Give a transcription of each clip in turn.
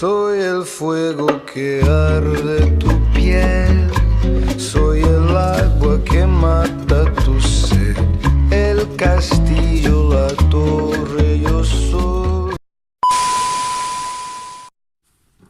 Soy el fuego que arde tu piel, soy el agua que mata tu sed, el castillo, la torre, yo soy.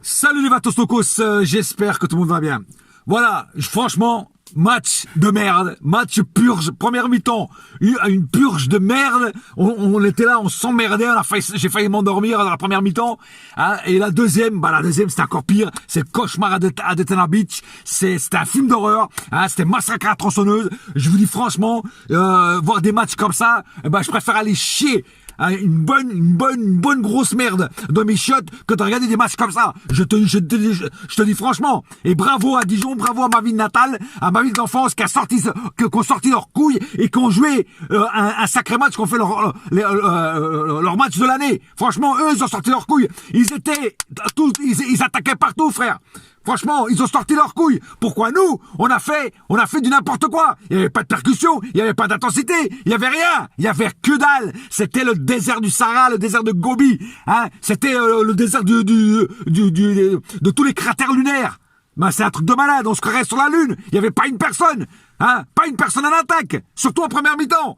Salut les Vatostokos, j'espère que tout le monde va bien. Voilà, franchement, match de merde, match purge, première mi-temps, une purge de merde, on était là, on s'emmerdait, j'ai failli m'endormir dans la première mi-temps, hein, et la deuxième c'était encore pire, c'est Cauchemar à Daytona Beach, c'était un film d'horreur, hein, c'était Massacre à la tronçonneuse, je vous dis franchement, voir des matchs comme ça, je préfère aller chier. Une bonne grosse merde dans mes chiottes que de regarder des matchs comme ça. Je te dis franchement. Et bravo à Dijon, bravo à ma ville natale, à ma ville d'enfance qui ont sorti leurs couilles et qui ont joué un sacré match, qui ont fait leur match de l'année. Franchement, eux, ils ont sorti leurs couilles. Ils attaquaient partout, frère. Franchement, ils ont sorti leurs couilles. Pourquoi nous, on a fait du n'importe quoi. Il n'y avait pas de percussion, il n'y avait pas d'intensité, il n'y avait rien. Il n'y avait que dalle. C'était le désert du Sahara, le désert de Gobi. Hein, c'était le désert de tous les cratères lunaires. C'est un truc de malade, on se croirait sur la Lune. Il n'y avait pas une personne. Hein, pas une personne en attaque. Surtout en première mi-temps.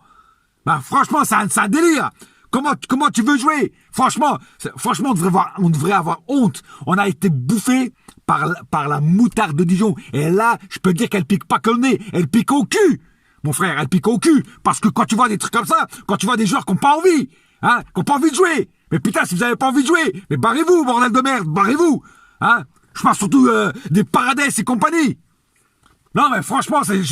Franchement, c'est un délire. Comment tu veux jouer? Franchement, on devrait avoir honte. On a été bouffé par la moutarde de Dijon. Et là, je peux dire qu'elle pique pas que le nez, elle pique au cul. Mon frère, elle pique au cul. Parce que quand tu vois des trucs comme ça, quand tu vois des joueurs qui n'ont pas envie, hein, qui n'ont pas envie de jouer. Mais putain, si vous n'avez pas envie de jouer, mais barrez-vous, bordel de merde, barrez-vous. Hein, je parle surtout des Paradis et compagnie. Non, mais franchement, il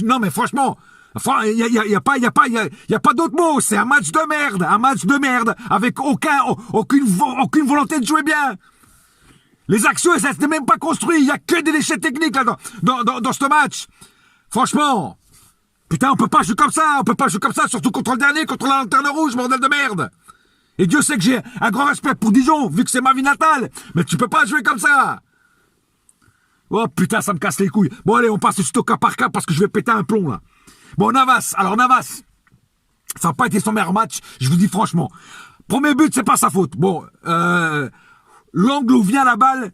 y a pas d'autre mot. C'est un match de merde, avec aucune volonté de jouer bien. Les actions, ça s'est même pas construit. Il y a que des déchets techniques là dans ce match. Franchement, putain, on peut pas jouer comme ça, surtout contre le dernier, contre la lanterne rouge, bordel de merde. Et Dieu sait que j'ai un grand respect pour Dijon, vu que c'est ma vie natale. Mais tu peux pas jouer comme ça. Oh putain, ça me casse les couilles. Bon allez, on passe juste au cas par cas parce que je vais péter un plomb là. Bon, Navas, ça n'a pas été son meilleur match, je vous dis franchement. Premier but, c'est pas sa faute. Bon, l'angle où vient la balle,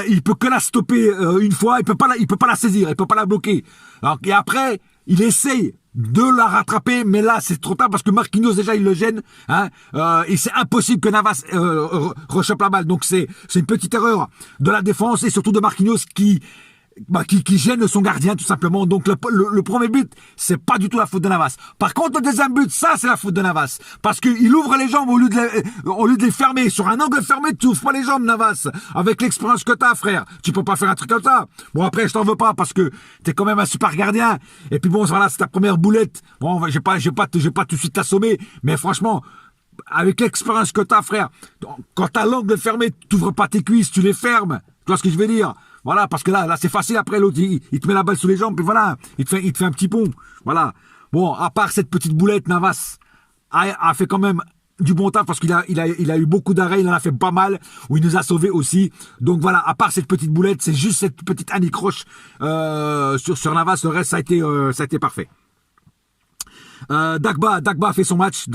il peut que la stopper une fois, il peut pas la saisir, il peut pas la bloquer. Alors, et après, il essaye de la rattraper, mais là, c'est trop tard parce que Marquinhos, déjà, il le gêne, hein, et c'est impossible que Navas rechoppe la balle. Donc, c'est une petite erreur de la défense et surtout de Marquinhos qui gêne son gardien tout simplement. Donc le premier but, c'est pas du tout la faute de Navas. Par contre, le deuxième but, ça c'est la faute de Navas, parce qu'il ouvre les jambes au lieu de les fermer. Sur un angle fermé, tu ouvres pas les jambes, Navas. Avec l'expérience que t'as, frère, tu peux pas faire un truc comme ça. Bon, après, je t'en veux pas parce que t'es quand même un super gardien. Et puis bon, voilà, c'est ta première boulette. Bon, je vais pas tout de suite t'assommer, mais franchement, avec l'expérience que t'as, frère, quand t'as l'angle fermé, t'ouvres pas tes cuisses, tu les fermes. Tu vois ce que je veux dire? Voilà, parce que là c'est facile. Après, l'autre, il te met la balle sous les jambes, puis voilà, il te fait un petit pont. Voilà. Bon, à part cette petite boulette, Navas a fait quand même du bon taf parce qu'il a eu beaucoup d'arrêts, il en a fait pas mal, où il nous a sauvés aussi. Donc voilà, à part cette petite boulette, c'est juste cette petite anicroche sur Navas. Le reste, ça a été parfait. Dagba a fait son match.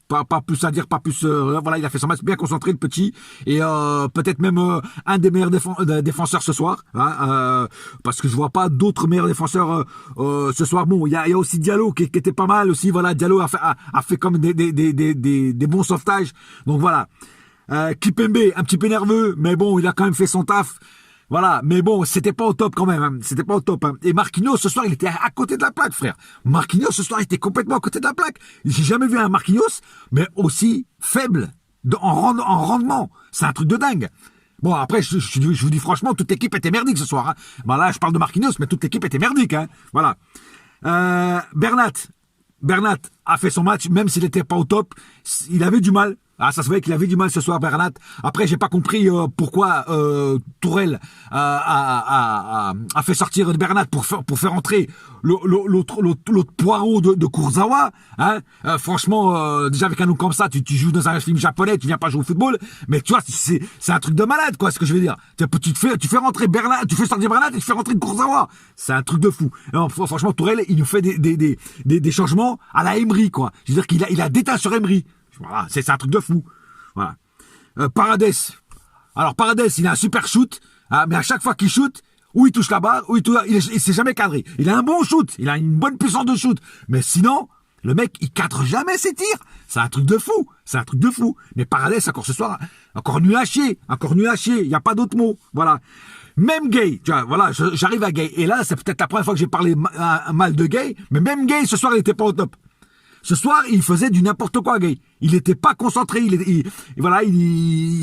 Pas plus à dire, pas plus. Voilà, il a fait son match bien concentré, le petit, et peut-être même un des meilleurs défenseurs ce soir, hein, parce que je vois pas d'autres meilleurs défenseurs ce soir. Bon, il y a aussi Diallo qui était pas mal aussi. Voilà, Diallo a fait comme des bons sauvetages. Donc voilà. Kipembe un petit peu nerveux, mais bon, il a quand même fait son taf. Voilà, mais bon, c'était pas au top quand même, hein. C'était pas au top, hein. Et Marquinhos, ce soir, il était à côté de la plaque, frère. Marquinhos, ce soir, il était complètement à côté de la plaque. J'ai jamais vu un Marquinhos, mais aussi faible en rendement. C'est un truc de dingue. Bon, après, je vous dis franchement, toute l'équipe était merdique ce soir, hein. Bon, là, je parle de Marquinhos, mais toute l'équipe était merdique, hein. Voilà. Bernat a fait son match, même s'il n'était pas au top. Il avait du mal. Ah, ça se voyait qu'il avait du mal ce soir, Bernat. Après, j'ai pas compris pourquoi Tourelle a fait sortir Bernat pour faire entrer l'autre poireau de Kurzawa. Hein. Franchement, déjà avec un nom comme ça, tu joues dans un film japonais, tu viens pas jouer au football, mais tu vois, c'est un truc de malade, quoi, ce que je veux dire. Tu fais rentrer Bernat, tu fais sortir Bernat et tu fais rentrer Kurzawa. C'est un truc de fou. Alors, franchement, Tourelle, il nous fait des changements à la Emery, quoi. Je veux dire qu'il a déteint sur Emery. Voilà, c'est un truc de fou. Voilà. Paredes, Alors Paredes, il a un super shoot, hein, mais à chaque fois qu'il shoot, ou il touche la barre, ou il s'est jamais cadré. Il a un bon shoot, il a une bonne puissance de shoot. Mais sinon, le mec, il cadre jamais ses tirs. C'est un truc de fou. Mais Paredes, encore ce soir, encore nul à chier. Il n'y a pas d'autre mot. Voilà. Même Gay, tu vois, voilà, j'arrive à Gay. Et là, c'est peut-être la première fois que j'ai parlé mal de Gay, mais même Gay, ce soir, il n'était pas au top. Ce soir, il faisait du n'importe quoi, Gay. Il n'était pas concentré, il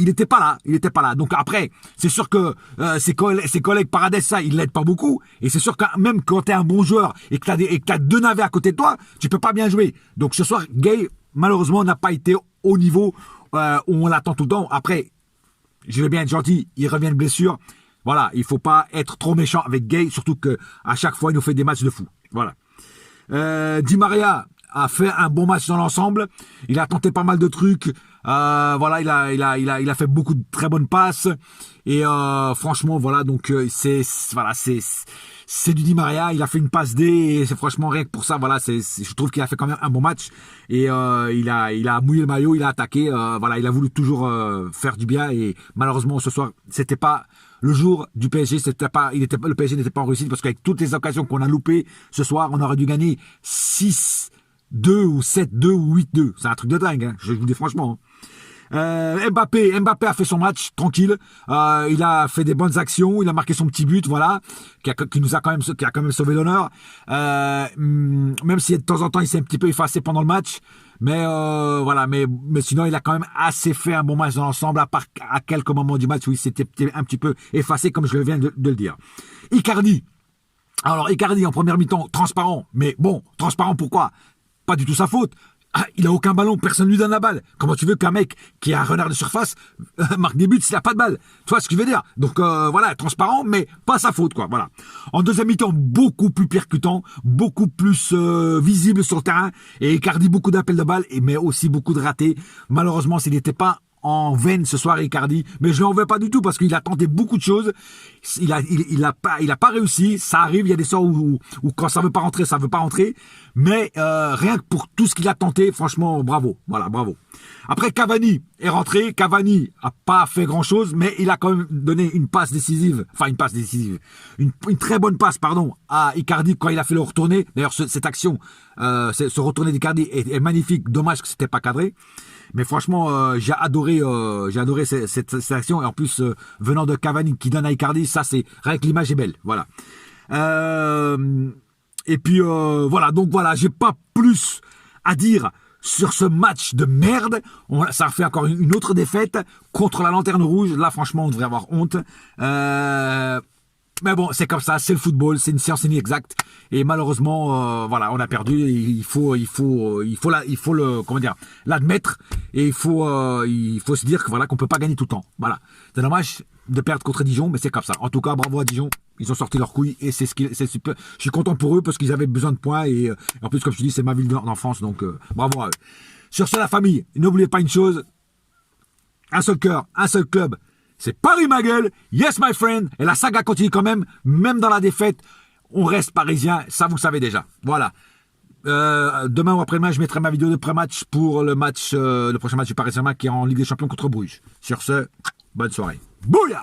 n'était pas là. Donc après, c'est sûr que ses collègues Paredes, ça, ils l'aident pas beaucoup. Et c'est sûr que même quand t'es un bon joueur et que t'as deux navets à côté de toi, tu peux pas bien jouer. Donc ce soir, Gay, malheureusement, n'a pas été au niveau où on l'attend tout le temps. Après, je vais bien être gentil, il revient de blessure. Voilà, il faut pas être trop méchant avec Gay, surtout que à chaque fois, il nous fait des matchs de fou. Voilà. Di Maria a fait un bon match dans l'ensemble. Il a tenté pas mal de trucs. Voilà, il a fait beaucoup de très bonnes passes. Et franchement, voilà, donc c'est du Di Maria. Il a fait une passe D et c'est franchement rien que pour ça. Voilà, je trouve qu'il a fait quand même un bon match. Et il a mouillé le maillot, il a attaqué. Voilà, il a voulu toujours faire du bien. Et malheureusement, ce soir, c'était pas le jour du PSG. Le PSG n'était pas en réussite parce qu'avec toutes les occasions qu'on a loupées ce soir, on aurait dû gagner 6-2 ou 7-2 ou 8-2. C'est un truc de dingue, hein, je vous le dis franchement. Mbappé a fait son match tranquille. Il a fait des bonnes actions, il a marqué son petit but, voilà, qui a quand même sauvé l'honneur. Même si de temps en temps il s'est un petit peu effacé pendant le match, mais voilà, mais sinon il a quand même assez fait un bon match dans l'ensemble, à part à quelques moments du match où il s'était un petit peu effacé, comme je viens de le dire. Icardi. Alors Icardi en première mi-temps transparent, mais bon, transparent pourquoi? Pas du tout sa faute. Il a aucun ballon, personne lui donne la balle. Comment tu veux qu'un mec qui a un renard de surface marque des buts s'il n'a pas de balle? Tu vois ce que je veux dire? Donc voilà, transparent, mais pas sa faute, quoi. Voilà. En deuxième mi-temps, beaucoup plus percutant, beaucoup plus visible sur le terrain, et Icardi beaucoup d'appels de balles, mais aussi beaucoup de ratés. Malheureusement, s'il n'était pas en veine ce soir, Icardi, mais je l'en veux pas du tout parce qu'il a tenté beaucoup de choses. Il a pas réussi. Ça arrive, il y a des soirs où quand ça veut pas rentrer. Mais rien que pour tout ce qu'il a tenté, franchement, bravo. Voilà, bravo. Après, Cavani est rentré. Cavani a pas fait grand chose, mais il a quand même donné une très bonne passe, pardon, à Icardi quand il a fait le retourné. D'ailleurs, cette action, ce retourné d'Icardi est magnifique. Dommage que c'était pas cadré. Mais franchement, j'ai adoré cette action. Et en plus, venant de Cavani qui donne à Icardi, ça c'est rien que l'image est belle. Voilà. Et puis voilà. Donc voilà, j'ai pas plus à dire sur ce match de merde. Ça fait encore une autre défaite contre la Lanterne Rouge. Là, franchement, on devrait avoir honte. Mais bon, c'est comme ça, c'est le football, c'est une science inexacte. Et malheureusement, voilà, on a perdu. Il faut l'admettre. Et il faut se dire que voilà, qu'on peut pas gagner tout le temps. Voilà. C'est dommage de perdre contre Dijon, mais c'est comme ça. En tout cas, bravo à Dijon. Ils ont sorti leurs couilles et c'est super. Je suis content pour eux parce qu'ils avaient besoin de points et en plus, comme je te dis, c'est ma ville d'enfance, donc bravo à eux. Sur ce, la famille, n'oubliez pas une chose. Un seul cœur, un seul club. C'est Paris ma gueule, yes my friend, et la saga continue quand même dans la défaite, on reste parisien, ça vous savez déjà. Voilà. Demain ou après-demain, je mettrai ma vidéo de pré-match pour le prochain match du Paris Saint-Germain qui est en Ligue des Champions contre Bruges. Sur ce, bonne soirée. Bouya!